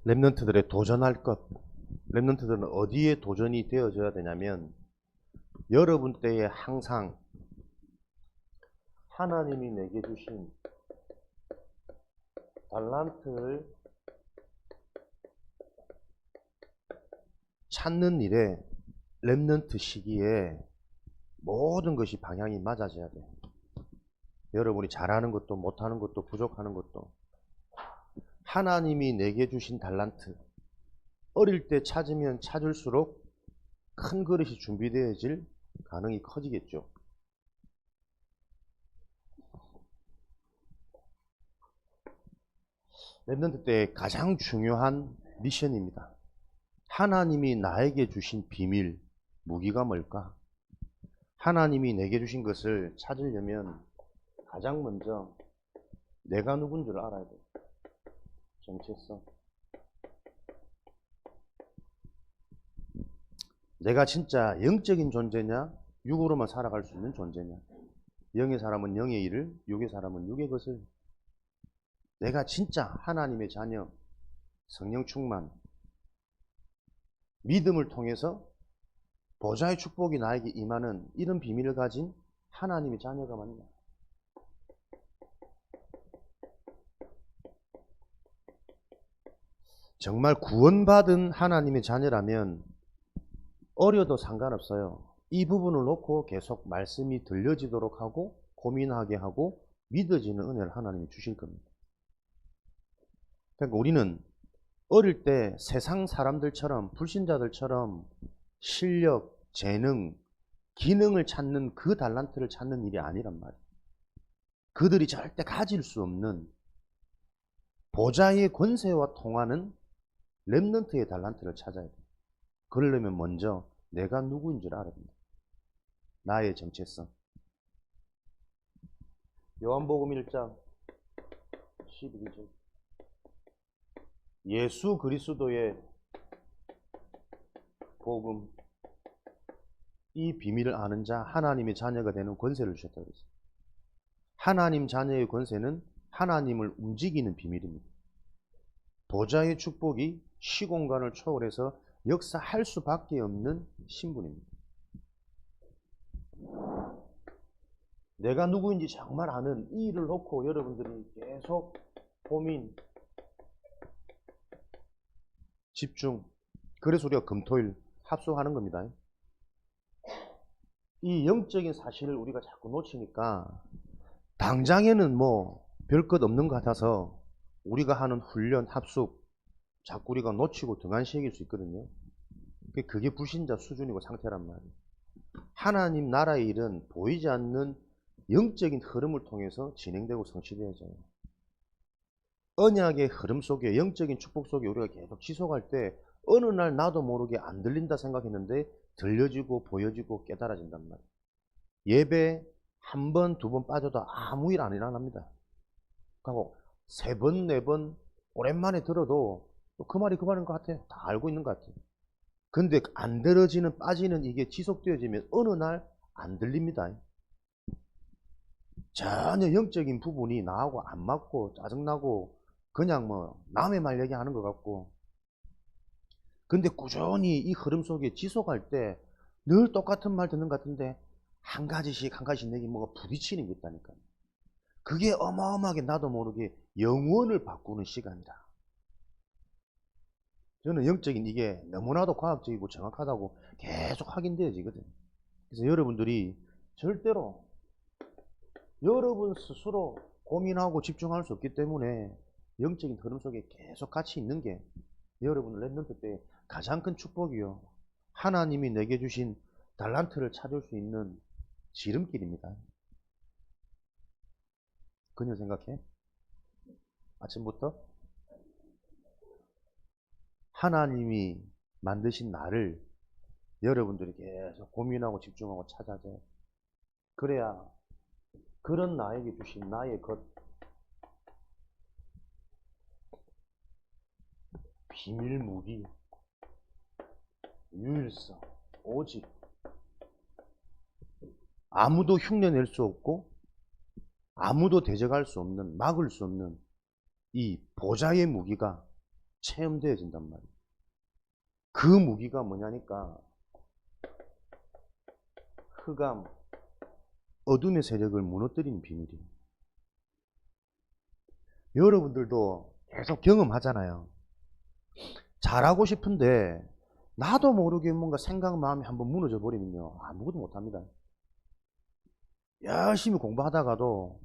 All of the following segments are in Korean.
랩런트들의 도전할 것. 랩런트들은 어디에 도전이 되어져야 되냐면 여러분 때에 항상 하나님이 내게 주신 달란트를 찾는 일에 랩런트 시기에 모든 것이 방향이 맞아져야 돼. 여러분이 잘하는 것도 못하는 것도 부족하는 것도 하나님이 내게 주신 달란트 어릴 때 찾으면 찾을수록 큰 그릇이 준비되어질 가능이 커지겠죠. 랩런트 때 가장 중요한 미션입니다. 하나님이 나에게 주신 비밀, 무기가 뭘까? 하나님이 내게 주신 것을 찾으려면 가장 먼저 내가 누군 줄 알아야 돼. 정체성. 내가 진짜 영적인 존재냐, 육으로만 살아갈 수 있는 존재냐. 영의 사람은 영의 일을, 육의 사람은 육의 것을. 내가 진짜 하나님의 자녀, 성령 충만, 믿음을 통해서 보좌의 축복이 나에게 임하는 이런 비밀을 가진 하나님의 자녀가 맞냐. 정말 구원받은 하나님의 자녀라면 어려도 상관없어요. 이 부분을 놓고 계속 말씀이 들려지도록 하고 고민하게 하고 믿어지는 은혜를 하나님이 주실 겁니다. 그러니까 우리는 어릴 때 세상 사람들처럼 불신자들처럼 실력, 재능, 기능을 찾는 그 달란트를 찾는 일이 아니란 말이에요. 그들이 절대 가질 수 없는 보좌의 권세와 통하는 렘넌트의 달란트를 찾아야 돼요. 그러려면 먼저 내가 누구인 줄 알아야 됩니다. 나의 정체성. 요한복음 1장 12절. 예수 그리스도의 복음, 이 비밀을 아는 자, 하나님의 자녀가 되는 권세를 주셨다고 그랬어요. 하나님 자녀의 권세는 하나님을 움직이는 비밀입니다. 보좌의 축복이 시공간을 초월해서 역사할 수밖에 없는 신분입니다. 내가 누구인지 정말 아는 이 일을 놓고 여러분들이 계속 고민, 집중. 그래서 우리가 금토일 합숙하는 겁니다. 이 영적인 사실을 우리가 자꾸 놓치니까 당장에는 뭐 별 것 없는 것 같아서 우리가 하는 훈련, 합숙 자꾸 우리가 놓치고 등한시해질 수 있거든요. 그게 불신자 수준이고 상태란 말이에요. 하나님 나라의 일은 보이지 않는 영적인 흐름을 통해서 진행되고 성취되어져요. 언약의 흐름 속에, 영적인 축복 속에 우리가 계속 지속할 때 어느 날 나도 모르게 안 들린다 생각했는데 들려지고 보여지고 깨달아진단 말이에요. 예배 한 번, 두 번 빠져도 아무 일 안 일어납니다. 그리고 세 번, 네 번 오랜만에 들어도 그 말이 그 말인 것 같아요. 다 알고 있는 것 같아요. 근데 안 들어지는, 빠지는 이게 지속되어지면 어느 날 안 들립니다. 전혀 영적인 부분이 나하고 안 맞고 짜증나고 그냥 뭐 남의 말 얘기하는 것 같고. 근데 꾸준히 이 흐름 속에 지속할 때 늘 똑같은 말 듣는 것 같은데 한 가지씩 내게 뭐가 부딪히는 게 있다니까요. 그게 어마어마하게 나도 모르게 영혼을 바꾸는 시간이다. 저는 영적인 이게 너무나도 과학적이고 정확하다고 계속 확인되어지거든요. 그래서 여러분들이 절대로 여러분 스스로 고민하고 집중할 수 없기 때문에 영적인 흐름 속에 계속 같이 있는 게 여러분 랩런트 때 가장 큰 축복이요. 하나님이 내게 주신 달란트를 찾을 수 있는 지름길입니다. 그녀 생각해? 아침부터 하나님이 만드신 나를 여러분들이 계속 고민하고 집중하고 찾아줘요. 그래야 그런 나에게 주신 나의 것, 비밀 무기, 유일성, 오직 아무도 흉내낼 수 없고 아무도 대적할 수 없는, 막을 수 없는 이 보좌의 무기가 체험되어진단 말이에요. 그 무기가 뭐냐니까 흑암, 어둠의 세력을 무너뜨리는 비밀이에요. 여러분들도 계속 경험하잖아요. 잘하고 싶은데 나도 모르게 뭔가 생각, 마음이 한번 무너져 버리면요, 아무것도 못합니다. 열심히 공부하다가도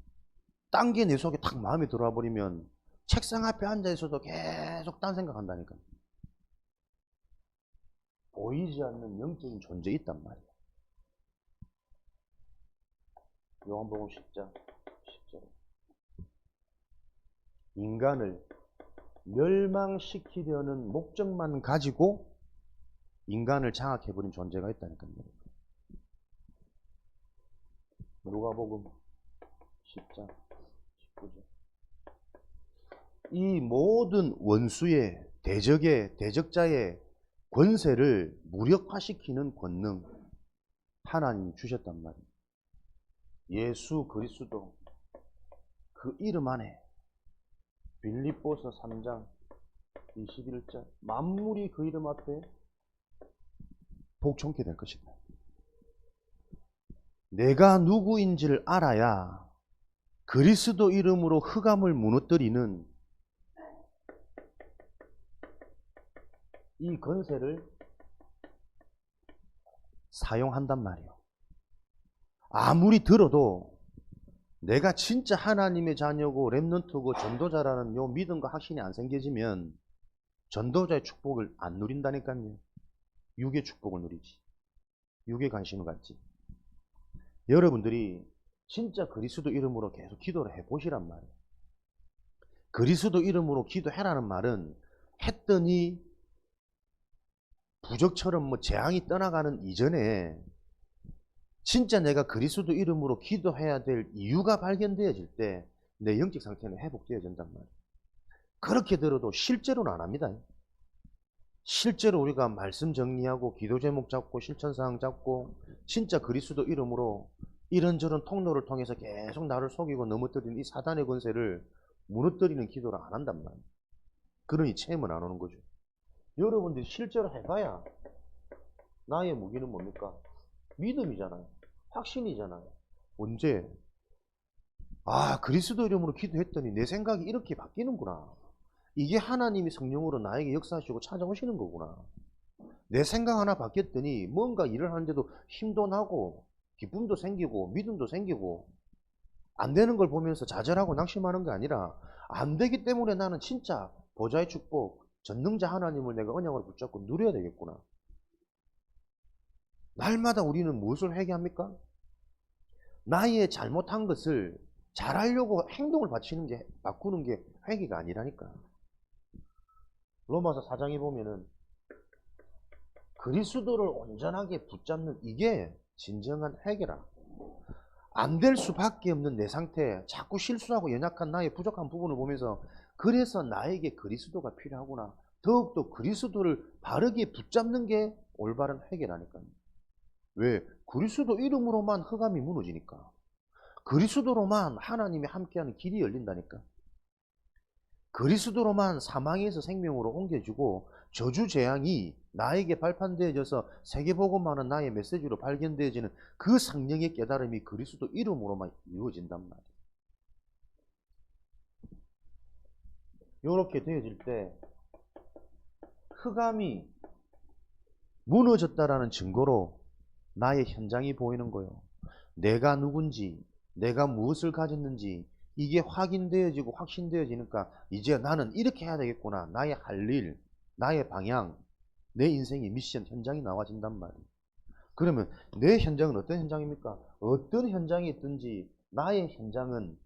딴 게 내 속에 딱 마음에 들어와 버리면 책상 앞에 앉아 있어도 계속 딴 생각한다니까. 보이지 않는 영적인 존재 있단 말이에요. 요한복음 10장 10절. 인간을 멸망시키려는 목적만 가지고 인간을 장악해버린 존재가 있다니까요. 누가복음 10장 19절. 이 모든 원수의 대적의 대적자의 권세를 무력화시키는 권능 하나님이 주셨단 말이에요. 예수 그리스도 그 이름 안에 빌립보서 3장 21절 만물이 그 이름 앞에 복종케 될 것이다. 내가 누구인지를 알아야 그리스도 이름으로 흑암을 무너뜨리는 이 권세를 사용한단 말이에요. 아무리 들어도 내가 진짜 하나님의 자녀고 렘넌트고 전도자라는 요 믿음과 확신이 안 생겨지면 전도자의 축복을 안 누린다니까요. 육의 축복을 누리지. 육의 관심을 갖지. 여러분들이 진짜 그리스도 이름으로 계속 기도를 해보시란 말이에요. 그리스도 이름으로 기도해라는 말은 했더니 부적처럼 뭐 재앙이 떠나가는 이전에 진짜 내가 그리스도 이름으로 기도해야 될 이유가 발견되어질 때 내 영적 상태는 회복되어진단 말이에요. 그렇게 들어도 실제로는 안 합니다. 실제로 우리가 말씀 정리하고 기도 제목 잡고 실천사항 잡고 진짜 그리스도 이름으로 이런저런 통로를 통해서 계속 나를 속이고 넘어뜨리는 이 사단의 권세를 무너뜨리는 기도를 안 한단 말이에요. 그러니 체험은 안 오는 거죠. 여러분들이 실제로 해봐야 나의 무기는 뭡니까? 믿음이잖아요. 확신이잖아요. 언제? 아, 그리스도 이름으로 기도했더니 내 생각이 이렇게 바뀌는구나. 이게 하나님이 성령으로 나에게 역사하시고 찾아오시는 거구나. 내 생각 하나 바뀌었더니 뭔가 일을 하는데도 힘도 나고 기쁨도 생기고 믿음도 생기고 안 되는 걸 보면서 좌절하고 낙심하는 게 아니라 안 되기 때문에 나는 진짜 보좌의 축복, 전능자 하나님을 내가 언약으로 붙잡고 누려야 되겠구나. 날마다 우리는 무엇을 회개합니까? 나의 잘못한 것을 잘하려고 행동을 바꾸는 게 회개가 아니라니까. 로마서 4장에 보면은 그리스도를 온전하게 붙잡는 이게 진정한 회개라. 안 될 수밖에 없는 내 상태, 자꾸 실수하고 연약한 나의 부족한 부분을 보면서 그래서 나에게 그리스도가 필요하구나. 더욱더 그리스도를 바르게 붙잡는 게 올바른 회개라니까요. 왜? 그리스도 이름으로만 흑암이 무너지니까. 그리스도로만 하나님이 함께하는 길이 열린다니까. 그리스도로만 사망에서 생명으로 옮겨지고 저주 재앙이 나에게 발판되어져서 세계복음하는 나의 메시지로 발견되어지는 그 성령의 깨달음이 그리스도 이름으로만 이루어진단 말이에요. 이렇게 되어질 때 흑암이 무너졌다라는 증거로 나의 현장이 보이는 거예요. 내가 누군지, 내가 무엇을 가졌는지 이게 확인되어지고 확신되어지니까 이제 나는 이렇게 해야 되겠구나. 나의 할 일, 나의 방향, 내 인생의 미션, 현장이 나와진단 말이에요. 그러면 내 현장은 어떤 현장입니까? 어떤 현장이 있든지 나의 현장은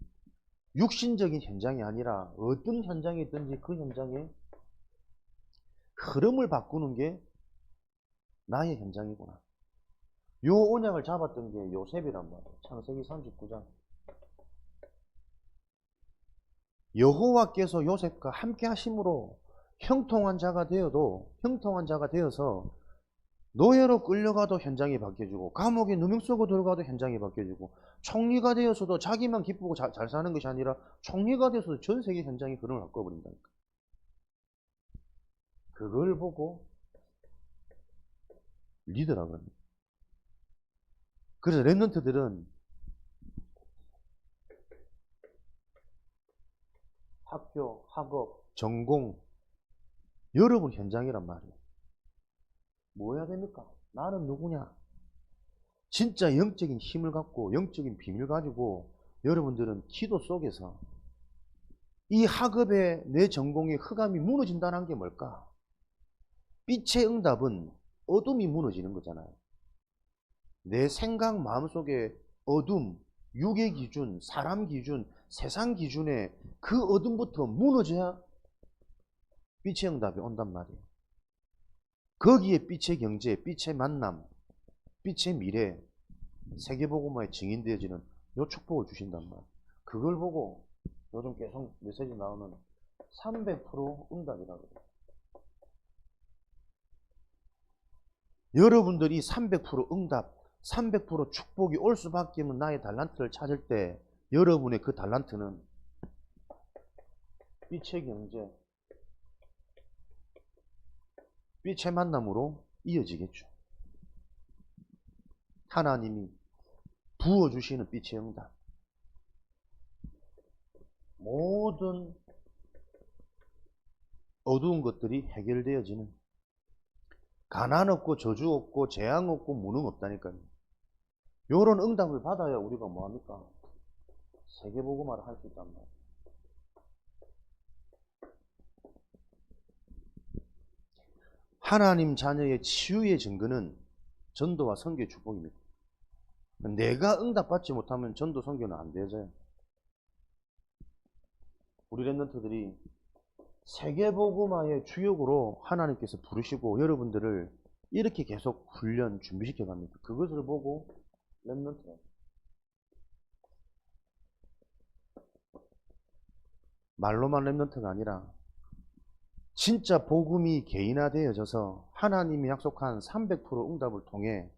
육신적인 현장이 아니라 어떤 현장이 있든지 그 현장의 흐름을 바꾸는 게 나의 현장이구나. 요 언약을 잡았던 게 요셉이란 말이에요. 창세기 39장. 여호와께서 요셉과 함께 하심으로 형통한 자가 되어서 노예로 끌려가도 현장이 바뀌어지고 감옥에 누명 쓰고 들어가도 현장이 바뀌어지고 총리가 되어서도 자기만 기쁘고 잘 사는 것이 아니라 총리가 되어서도 전 세계 현장이 흐름을 바꿔버린다니까. 그걸 보고 리더라 그럽니다. 그래서 랩런트들은 학교, 학업, 전공, 여러분 현장이란 말이에요. 뭐 해야 됩니까? 나는 누구냐? 진짜 영적인 힘을 갖고 영적인 비밀 가지고 여러분들은 기도 속에서 이 학업에 내 전공의 흑암이 무너진다는 게 뭘까? 빛의 응답은 어둠이 무너지는 거잖아요. 내 생각 마음속에 어둠, 육의 기준, 사람 기준, 세상 기준에 그 어둠부터 무너져야 빛의 응답이 온단 말이에요. 거기에 빛의 경제, 빛의 만남, 빛의 미래, 세계복음화의 증인되어지는 요 축복을 주신단 말이에요. 그걸 보고 요즘 계속 메시지 나오는 300% 응답이라고 그래요. 여러분들이 300% 응답, 300% 축복이 올 수밖에 없는 나의 달란트를 찾을 때 여러분의 그 달란트는 빛의 경제, 빛의 만남으로 이어지겠죠. 하나님이 부어주시는 빛의 응답. 모든 어두운 것들이 해결되어지는, 가난 없고 저주 없고 재앙 없고 무능 없다니까요. 요런 응답을 받아야 우리가 뭐합니까? 세계복음화를 할 수 있단 말이에요. 하나님 자녀의 치유의 증거는 전도와 선교의 축복입니다. 내가 응답받지 못하면 전도 선교는 안 되죠. 우리 랩런트들이 세계복음화의 주역으로 하나님께서 부르시고 여러분들을 이렇게 계속 훈련, 준비시켜 갑니다. 그것을 보고 랩런트가 말로만 랩런트가 아니라 진짜 복음이 개인화되어져서 하나님이 약속한 300% 응답을 통해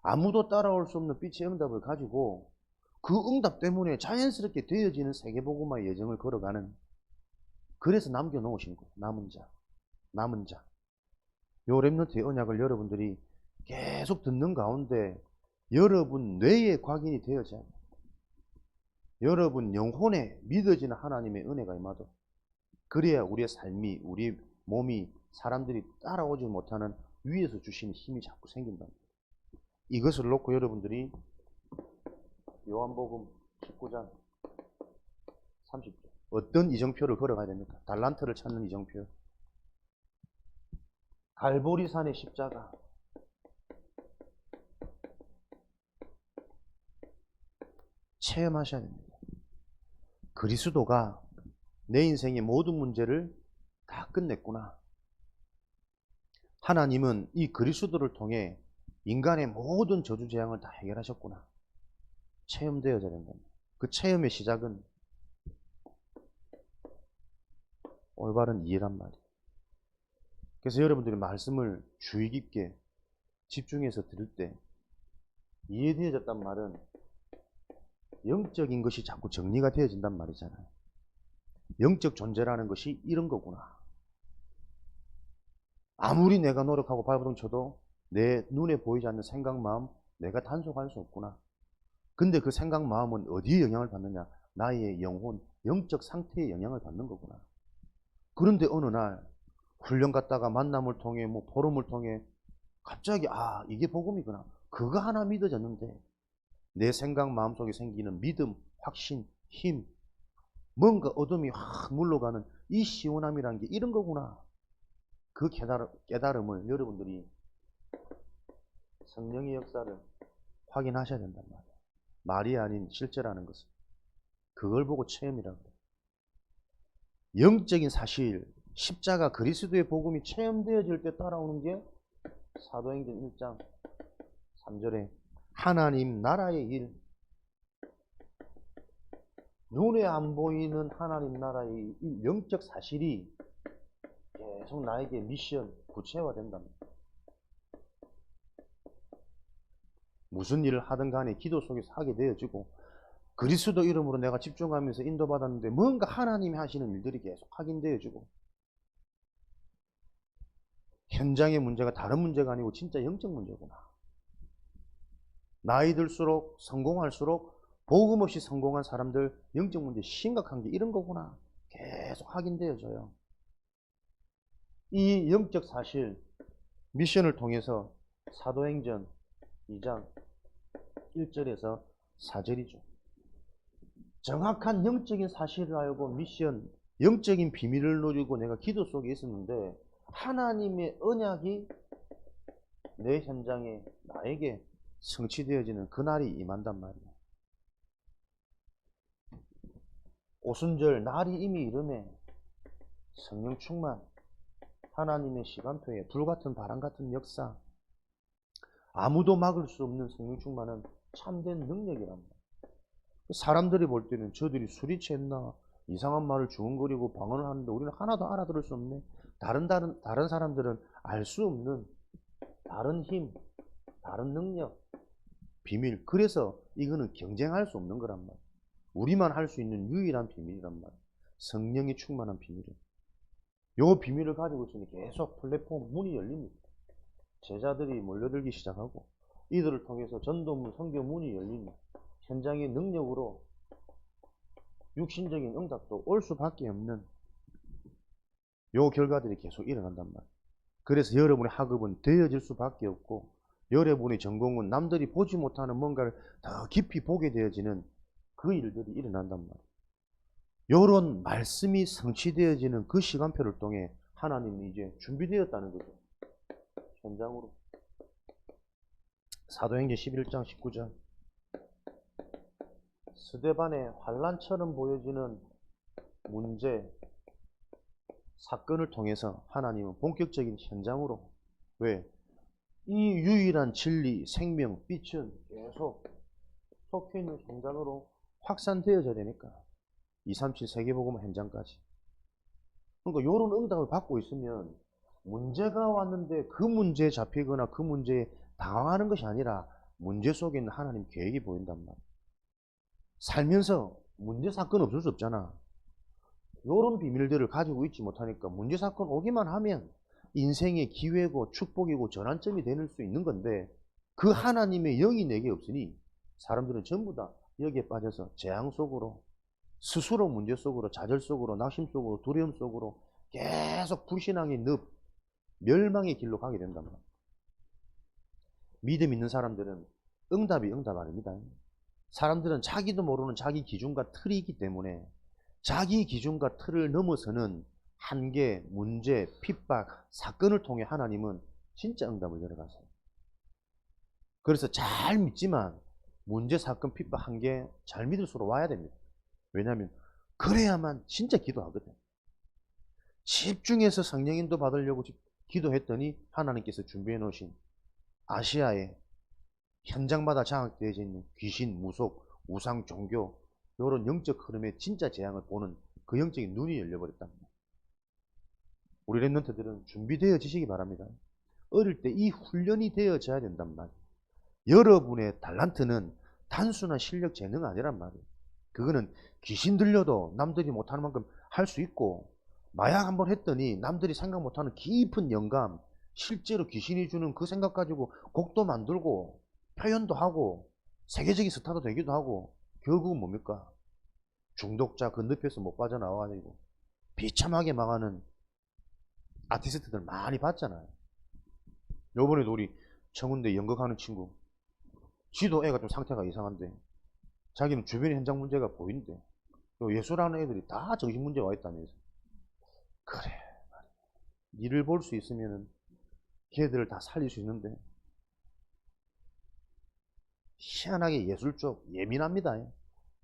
아무도 따라올 수 없는 빛의 응답을 가지고 그 응답 때문에 자연스럽게 되어지는 세계복음화의 여정을 걸어가는, 그래서 남겨놓으신 거예요. 남은 자. 요 랩런트의 언약을 여러분들이 계속 듣는 가운데 여러분 뇌에 각인이 되어져야 돼요. 여러분 영혼에 믿어지는 하나님의 은혜가 임하도, 그래야 우리의 삶이, 우리 몸이 사람들이 따라오지 못하는 위에서 주시는 힘이 자꾸 생긴다. 이것을 놓고 여러분들이 요한복음 19장 30절 어떤 이정표를 걸어가야 됩니까? 달란트를 찾는 이정표. 갈보리산의 십자가. 체험하셔야 됩니다. 그리스도가 내 인생의 모든 문제를 다 끝냈구나. 하나님은 이 그리스도를 통해 인간의 모든 저주재앙을 다 해결하셨구나. 체험되어져야 된다. 그 체험의 시작은 올바른 이해란 말이에요. 그래서 여러분들이 말씀을 주의 깊게 집중해서 들을 때 이해되어졌단 말은 영적인 것이 자꾸 정리가 되어진단 말이잖아요. 영적 존재라는 것이 이런 거구나. 아무리 내가 노력하고 발버둥 쳐도 내 눈에 보이지 않는 생각, 마음, 내가 단속할 수 없구나. 근데 그 생각, 마음은 어디에 영향을 받느냐? 나의 영혼, 영적 상태에 영향을 받는 거구나. 그런데 어느 날 훈련 갔다가 만남을 통해 포럼을 통해 갑자기 이게 복음이구나. 그거 하나 믿어졌는데 내 생각, 마음속에 생기는 믿음, 확신, 힘, 뭔가 어둠이 확 물러가는 이 시원함이라는 게 이런 거구나. 그 깨달음을 여러분들이 성령의 역사를 확인하셔야 된단 말이에요. 말이 아닌 실제라는 것은. 그걸 보고 체험이라고 해요. 영적인 사실, 십자가 그리스도의 복음이 체험되어질 때 따라오는 게 사도행전 1장 3절에 하나님 나라의 일, 눈에 안 보이는 하나님 나라의 일, 영적 사실이 계속 나에게 미션, 구체화된답니다. 무슨 일을 하든 간에 기도 속에서 하게 되어지고 그리스도 이름으로 내가 집중하면서 인도받았는데 뭔가 하나님이 하시는 일들이 계속 확인되어지고 현장의 문제가 다른 문제가 아니고 진짜 영적 문제구나. 나이 들수록 성공할수록 복음 없이 성공한 사람들 영적 문제 심각한 게 이런 거구나. 계속 확인되어져요. 이 영적 사실 미션을 통해서 사도행전 2장 1절에서 4절이죠. 정확한 영적인 사실을 알고 미션, 영적인 비밀을 누리고 내가 기도 속에 있었는데 하나님의 언약이 내 현장에 나에게 성취되어지는 그날이 임한단 말이에요. 오순절 날이 이미 이르매 성령 충만, 하나님의 시간표에 불같은 바람 같은 역사, 아무도 막을 수 없는 성령 충만은 참된 능력이란 말이에요. 사람들이 볼 때는 저들이 술이 취했나 이상한 말을 중얼거리고 방언을 하는데 우리는 하나도 알아들을 수 없네. 다른 사람들은 알 수 없는 다른 힘, 다른 능력, 비밀. 그래서 이거는 경쟁할 수 없는 거란 말이에요. 우리만 할 수 있는 유일한 비밀이란 말이에요. 성령이 충만한 비밀이에요. 요 비밀을 가지고 있으니 계속 플랫폼 문이 열립니다. 제자들이 몰려들기 시작하고 이들을 통해서 전도문, 선교 문이 열립니다. 현장의 능력으로 육신적인 응답도 올 수밖에 없는 요 결과들이 계속 일어난단 말이에요. 그래서 여러분의 학업은 되어질 수밖에 없고 여러분의 전공은 남들이 보지 못하는 뭔가를 더 깊이 보게 되어지는 그 일들이 일어난단 말이에요. 요런 말씀이 성취되어지는 그 시간표를 통해 하나님은 이제 준비되었다는 거죠. 현장으로. 사도행전 11장 19절. 스데반의 환란처럼 보여지는 문제, 사건을 통해서 하나님은 본격적인 현장으로, 왜? 이 유일한 진리, 생명, 빛은 계속 속해 있는 현장으로 확산되어져야 되니까 237 세계복음 현장까지. 그러니까 이런 응답을 받고 있으면 문제가 왔는데 그 문제에 잡히거나 그 문제에 당황하는 것이 아니라 문제 속에 있는 하나님 계획이 보인단 말이에요. 살면서 문제 사건 없을 수 없잖아. 이런 비밀들을 가지고 있지 못하니까 문제 사건 오기만 하면 인생의 기회고 축복이고 전환점이 될 수 있는 건데 그 하나님의 영이 내게 없으니 사람들은 전부 다 여기에 빠져서 재앙 속으로, 스스로 문제 속으로, 좌절 속으로, 낙심 속으로, 두려움 속으로 계속 불신앙의 늪, 멸망의 길로 가게 된단 말이에요. 믿음 있는 사람들은 응답이 응답 아닙니다. 사람들은 자기도 모르는 자기 기준과 틀이 있기 때문에 자기 기준과 틀을 넘어서는 한계, 문제, 핍박, 사건을 통해 하나님은 진짜 응답을 열어가세요. 그래서 잘 믿지만 문제, 사건, 핍박, 한계 잘 믿을수록 와야 됩니다. 왜냐하면 그래야만 진짜 기도하거든. 집중해서 성령 인도 받으려고 기도했더니 하나님께서 준비해 놓으신 아시아의 현장마다 장악되어 있는 귀신, 무속, 우상, 종교 이런 영적 흐름의 진짜 재앙을 보는 그 영적인 눈이 열려버렸답니다. 우리 랩런트들은 준비되어지시기 바랍니다. 어릴 때 이 훈련이 되어져야 된단 말이에요. 여러분의 달란트는 단순한 실력, 재능 아니란 말이에요. 그거는 귀신 들려도 남들이 못하는 만큼 할 수 있고, 마약 한번 했더니 남들이 생각 못하는 깊은 영감, 실제로 귀신이 주는 그 생각 가지고 곡도 만들고 표현도 하고 세계적인 스타도 되기도 하고, 결국은 뭡니까? 중독자 그 늪에서 못 빠져나와가지고 비참하게 망하는 아티스트들 많이 봤잖아요. 요번에도 우리 청운대 연극하는 친구, 지도 애가 좀 상태가 이상한데 자기는 주변에 현장 문제가 보인대. 예술하는 애들이 다 정신문제 와 있다면서. 그래, 니를 볼 수 있으면은 걔들을 다 살릴 수 있는데 희한하게 예술 쪽 예민합니다.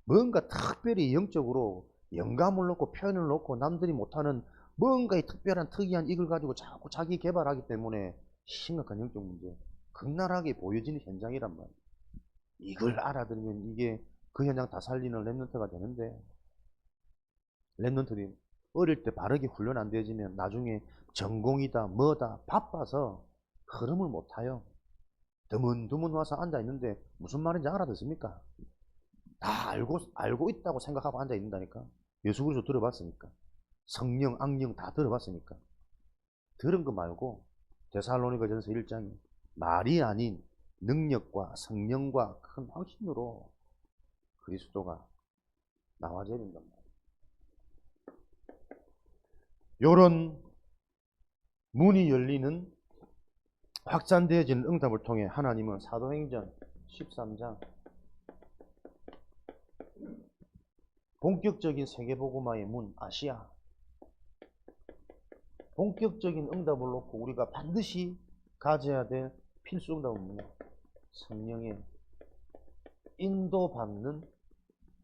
뭔가 특별히 영적으로 영감을 놓고 표현을 놓고 남들이 못하는 뭔가의 특별한 특이한 이걸 가지고 자꾸 자기 개발하기 때문에 심각한 영적 문제, 극렬하게 보여지는 현장이란 말이에요. 이걸 알아들으면 이게 그 현장 다 살리는 랩런트가 되는데, 랩런트들이 어릴 때 바르게 훈련 안 되어지면 나중에 전공이다 뭐다 바빠서 흐름을 못 타요. 드문드문 와서 앉아있는데 무슨 말인지 알아듣습니까? 다 알고 있다고 생각하고 앉아있는다니까. 예수 그리스도 들어봤으니까. 성령, 악령 다 들어봤으니까. 들은 거 말고 데살로니가전서 1장이 말이 아닌 능력과 성령과 큰 확신으로 그리스도가 나와줘야 된단 말이에요. 요런 문이 열리는 확산되어지는 응답을 통해 하나님은 사도행전 13장 본격적인 세계복음화의 문 아시아, 본격적인 응답을 놓고 우리가 반드시 가져야 될 필수 응답은 뭐냐? 성령의 인도받는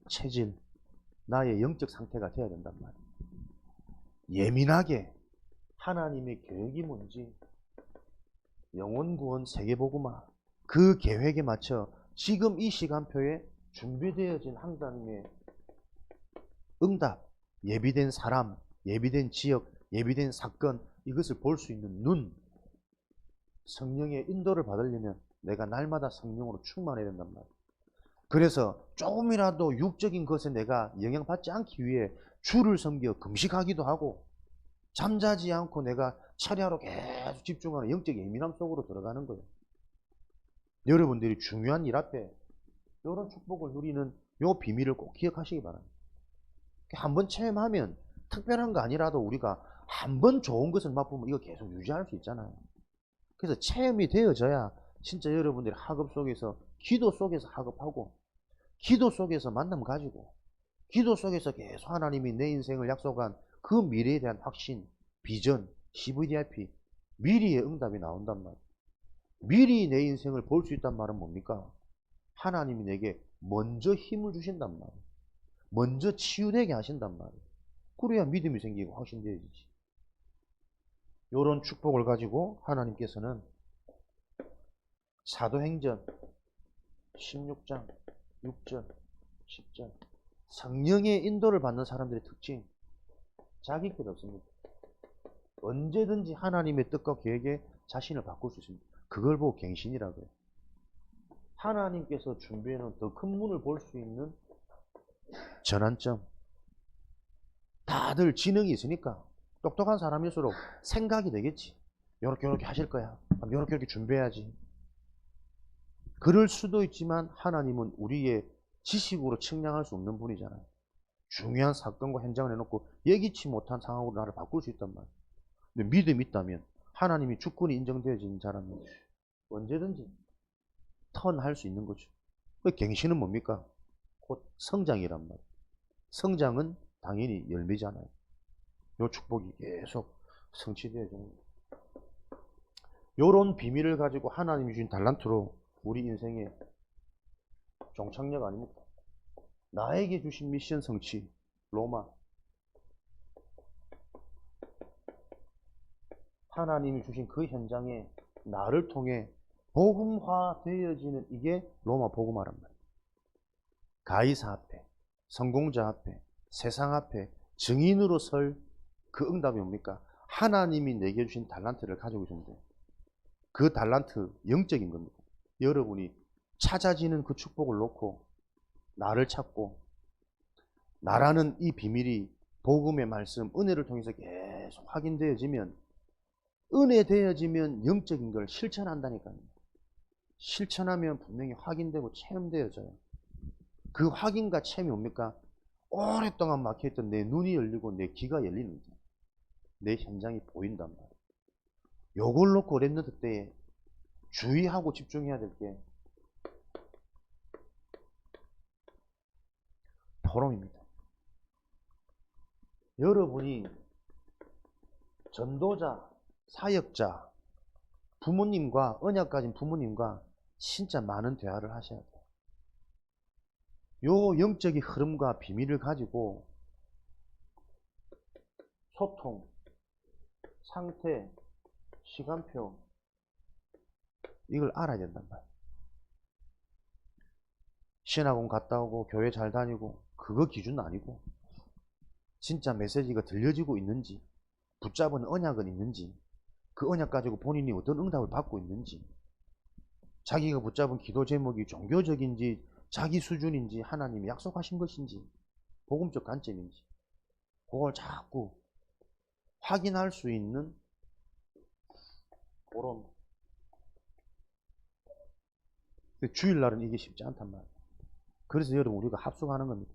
체질, 나의 영적 상태가 되어야 된단 말이에요. 예민하게 하나님의 계획이 뭔지, 영혼구원 세계복음화 그 계획에 맞춰 지금 이 시간표에 준비되어진 하나님의 응답, 예비된 사람, 예비된 지역, 예비된 사건, 이것을 볼 수 있는 눈, 성령의 인도를 받으려면 내가 날마다 성령으로 충만해야 된단 말이에요. 그래서 조금이라도 육적인 것에 내가 영향받지 않기 위해 주를 섬겨 금식하기도 하고 잠자지 않고 내가 차례하러 계속 집중하는 영적 예민함 속으로 들어가는 거예요. 여러분들이 중요한 일 앞에 이런 축복을 누리는 이 비밀을 꼭 기억하시기 바랍니다. 한번 체험하면 특별한 거 아니라도 우리가 한번 좋은 것을 맛보면 이거 계속 유지할 수 있잖아요. 그래서 체험이 되어져야 진짜 여러분들이 학업 속에서, 기도 속에서 학업하고, 기도 속에서 만남 가지고, 기도 속에서 계속 하나님이 내 인생을 약속한 그 미래에 대한 확신, 비전, CVDIP, 미리의 응답이 나온단 말이에요. 미리 내 인생을 볼 수 있단 말은 뭡니까? 하나님이 내게 먼저 힘을 주신단 말이에요. 먼저 치유되게 하신단 말이에요. 그래야 믿음이 생기고 확신되어지지. 이런 축복을 가지고 하나님께서는 사도행전 16장 6절 10절 성령의 인도를 받는 사람들의 특징, 자기 것 없습니다. 언제든지 하나님의 뜻과 계획에 자신을 바꿀 수 있습니다. 그걸 보고 갱신이라고 해요. 하나님께서 준비해놓은 더 큰 문을 볼 수 있는 전환점. 다들 지능이 있으니까 똑똑한 사람일수록 생각이 되겠지. 요렇게 하실 거야. 요렇게 준비해야지. 그럴 수도 있지만 하나님은 우리의 지식으로 측량할 수 없는 분이잖아요. 중요한 사건과 현장을 해놓고 예기치 못한 상황으로 나를 바꿀 수 있단 말이에요. 근데 믿음이 있다면 하나님이 주권이 인정되어진 사람은 언제든지 턴할 수 있는 거죠. 그 갱신은 뭡니까? 곧 성장이란 말이에요. 성장은 당연히 열매잖아요. 요 축복이 계속 성취되어지는 거예요. 요런 비밀을 가지고 하나님이 주신 달란트로 우리 인생의 종착역 아닙니까? 나에게 주신 미션 성취, 로마. 하나님이 주신 그 현장에 나를 통해 복음화 되어지는 이게 로마 복음화란 말이에요. 가이사 앞에, 성공자 앞에, 세상 앞에 증인으로 설 그 응답이 뭡니까? 하나님이 내게 주신 달란트를 가지고 있는데 그 달란트 영적인 겁니다. 여러분이 찾아지는 그 축복을 놓고 나를 찾고 나라는 이 비밀이 복음의 말씀, 은혜를 통해서 계속 확인되어지면 은혜되어지면 영적인 걸 실천한다니까요. 실천하면 분명히 확인되고 체험되어져요. 그 확인과 체험이 뭡니까? 오랫동안 막혀있던 내 눈이 열리고 내 귀가 열리는 거죠. 내 현장이 보인단 말이에요. 요걸 놓고 랩런트 때에 주의하고 집중해야 될 게 포럼입니다. 여러분이 전도자, 사역자, 부모님과 언약 가진 부모님과 진짜 많은 대화를 하셔야 돼요. 요 영적인 흐름과 비밀을 가지고 소통, 상태, 시간표 이걸 알아야 된단 말이에요. 신학원 갔다 오고 교회 잘 다니고 그거 기준은 아니고 진짜 메시지가 들려지고 있는지, 붙잡은 언약은 있는지, 그 언약 가지고 본인이 어떤 응답을 받고 있는지, 자기가 붙잡은 기도 제목이 종교적인지 자기 수준인지 하나님이 약속하신 것인지 복음적 관점인지 그걸 자꾸 확인할 수 있는 그런. 주일날은 이게 쉽지 않단 말이에요. 그래서 여러분 우리가 합숙하는 겁니다.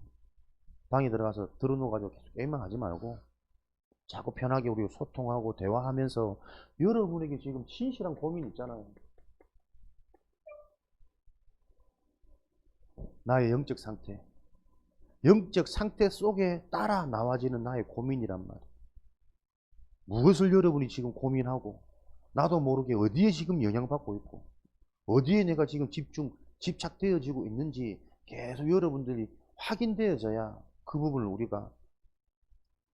방에 들어가서 들어누워가지고 계속 게임만 하지 말고 자꾸 편하게 우리 소통하고 대화하면서 여러분에게 지금 진실한 고민 있잖아요. 나의 영적 상태. 영적 상태 속에 따라 나와지는 나의 고민이란 말이에요. 무엇을 여러분이 지금 고민하고 나도 모르게 어디에 지금 영향받고 있고 어디에 내가 지금 집착되어지고 있는지 계속 여러분들이 확인되어져야 그 부분을 우리가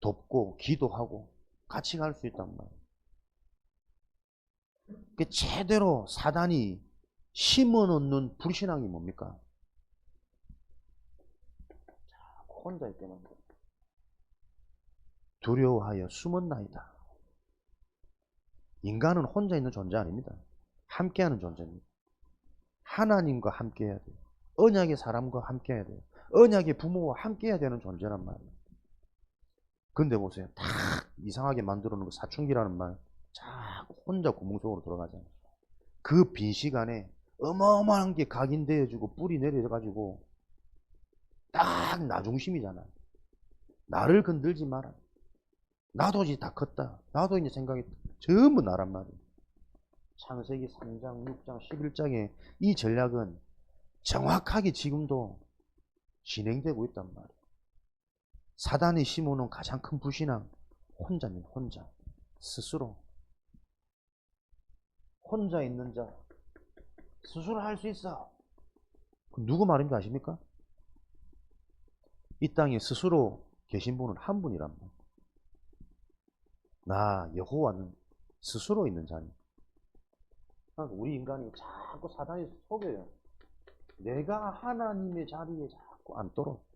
돕고 기도하고 같이 갈 수 있단 말이에요. 제대로 사단이 심어놓는 불신앙이 뭡니까? 혼자 있게만 두려워하여 숨었나이다. 인간은 혼자 있는 존재 아닙니다. 함께하는 존재입니다. 하나님과 함께해야 돼요. 언약의 사람과 함께해야 돼요. 언약의 부모와 함께해야 되는 존재란 말이에요. 근데 보세요. 다 이상하게 만들어 놓은 거 사춘기라는 말 자꾸 혼자 구멍 속으로 들어가잖아요. 그 빈 시간에 어마어마한 게 각인되어지고 뿌리 내려가지고 딱 나 중심이잖아요. 나를 건들지 마라. 나도 이제 다 컸다. 나도 이제 생각이 전부 나란 말이에요. 창세기 3장, 6장, 11장에 이 전략은 정확하게 지금도 진행되고 있단 말이에요. 사단이 심어놓은 가장 큰 불신앙, 혼자입니다. 혼자. 스스로. 혼자 있는 자, 스스로 할 수 있어. 누구 말인지 아십니까? 이 땅에 스스로 계신 분은 한 분이란 말이에요. 나 여호와는 스스로 있는 자니. 그러니까 우리 인간이 자꾸 사단이 속여요. 내가 하나님의 자리에 자꾸 앉도록.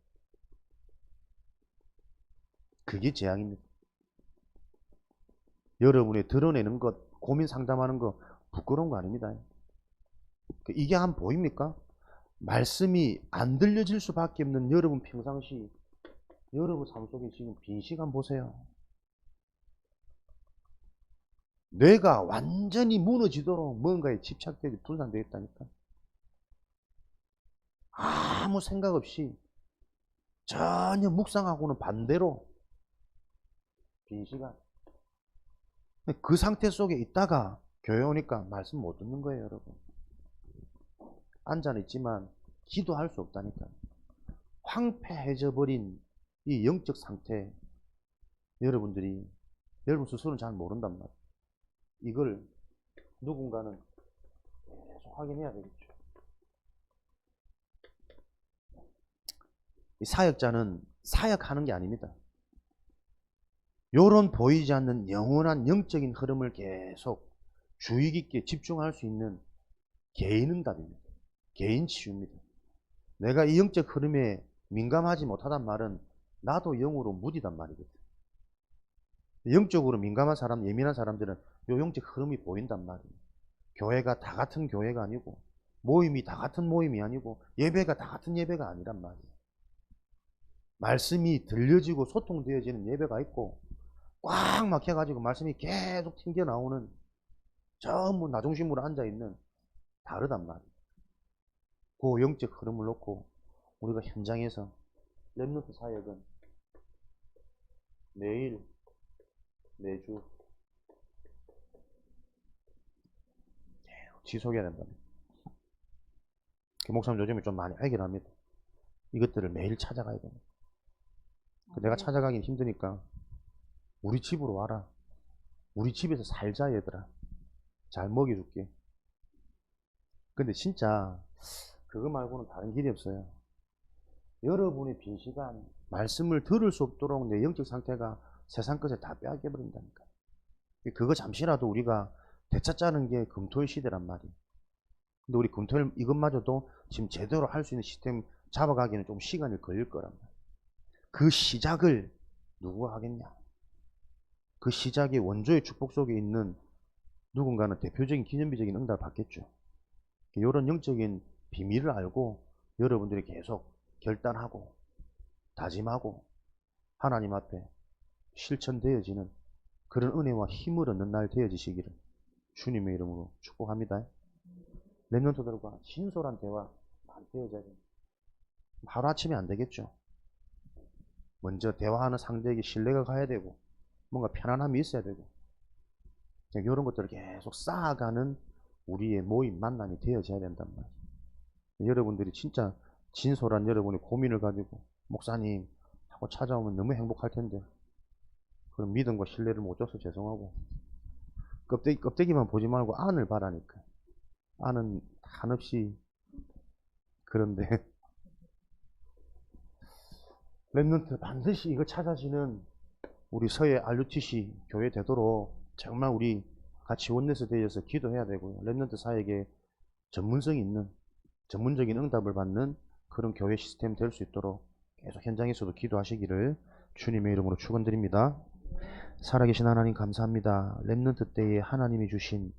그게 재앙입니다. 여러분이 드러내는 것, 고민 상담하는 거 부끄러운 거 아닙니다. 이게 안 보입니까? 말씀이 안 들려질 수밖에 없는 여러분 평상시, 여러분 삶 속에 지금 빈 시간 보세요. 뇌가 완전히 무너지도록 뭔가에 집착되게 분산되어 있다니까. 아무 생각 없이 전혀 묵상하고는 반대로 빈 시간. 그 상태 속에 있다가 교회 오니까 말씀 못 듣는 거예요, 여러분. 앉아는 있지만 기도할 수 없다니까. 황폐해져 버린 이 영적 상태, 여러분들이 여러분 스스로는 잘 모른단 말이에요. 이걸 누군가는 계속 확인해야 되겠죠. 이 사역자는 사역하는 게 아닙니다. 요런 보이지 않는 영원한 영적인 흐름을 계속 주의 깊게 집중할 수 있는 개인응답입니다. 개인 치유입니다. 내가 이 영적 흐름에 민감하지 못하단 말은 나도 영으로 무디단 말이거든. 영적으로 민감한 사람, 예민한 사람들은 요 영적 흐름이 보인단 말이에요. 교회가 다 같은 교회가 아니고 모임이 다 같은 모임이 아니고 예배가 다 같은 예배가 아니란 말이에요. 말씀이 들려지고 소통되어지는 예배가 있고 꽉 막혀가지고 말씀이 계속 튕겨나오는 전부 나 중심으로 앉아있는 다르단 말이에요. 그 영적 흐름을 놓고 우리가 현장에서 렘넌트 사역은 매일 매주 지속해야 된다. 목사님 요즘에 좀 많이 알긴 합니다. 이것들을 매일 찾아가야 됩니다. 내가 찾아가긴 힘드니까 우리 집으로 와라. 우리 집에서 살자 얘들아. 잘 먹여줄게. 근데 진짜 그거 말고는 다른 길이 없어요. 여러분의 빈 시간, 말씀을 들을 수 없도록 내 영적 상태가 세상 것에 다 빼앗겨버린다니까. 그거 잠시라도 우리가 되찾자는 게 금토일 시대란 말이에요. 근데 우리 금토일 이것마저도 지금 제대로 할 수 있는 시스템 잡아가기는 좀 시간이 걸릴 거란 말이에요. 그 시작을 누구가 하겠냐? 그 시작의 원조의 축복 속에 있는 누군가는 대표적인 기념비적인 응답을 받겠죠. 이런 영적인 비밀을 알고 여러분들이 계속 결단하고 다짐하고 하나님 앞에 실천되어지는 그런 은혜와 힘을 얻는 날 되어지시기를 주님의 이름으로 축복합니다. 렘넌트들과 진솔한 대화 많이 되어져야 됩니다. 하루아침에 안 되겠죠. 먼저 대화하는 상대에게 신뢰가 가야 되고 뭔가 편안함이 있어야 되고 이런 것들을 계속 쌓아가는 우리의 모임, 만남이 되어져야 된단 말이에요. 여러분들이 진짜 진솔한 여러분의 고민을 가지고 목사님 하고 찾아오면 너무 행복할 텐데 그런 믿음과 신뢰를 못 줘서 죄송하고 껍데기만 보지 말고 안을 바라니까 안은 한없이 그런데 렘넌트 반드시 이거 찾아지는 우리 서해 RUTC 교회 되도록 정말 우리 같이 원내스 되어서 기도해야 되고요. 렘넌트 사역에 전문성이 있는 전문적인 응답을 받는 그런 교회 시스템 될 수 있도록 계속 현장에서도 기도하시기를 주님의 이름으로 축원드립니다. 살아계신 하나님 감사합니다. 렘넌트 때에 하나님이 주신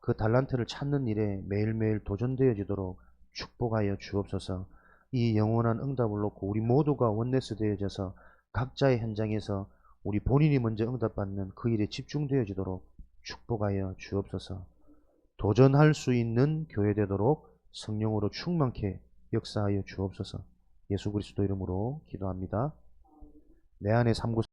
그 달란트를 찾는 일에 매일매일 도전되어지도록 축복하여 주옵소서. 이 영원한 응답을 놓고 우리 모두가 원네스 되어져서 각자의 현장에서 우리 본인이 먼저 응답받는 그 일에 집중되어지도록 축복하여 주옵소서. 도전할 수 있는 교회 되도록 성령으로 충만케 역사하여 주옵소서. 예수 그리스도 이름으로 기도합니다. 내 안에 삼고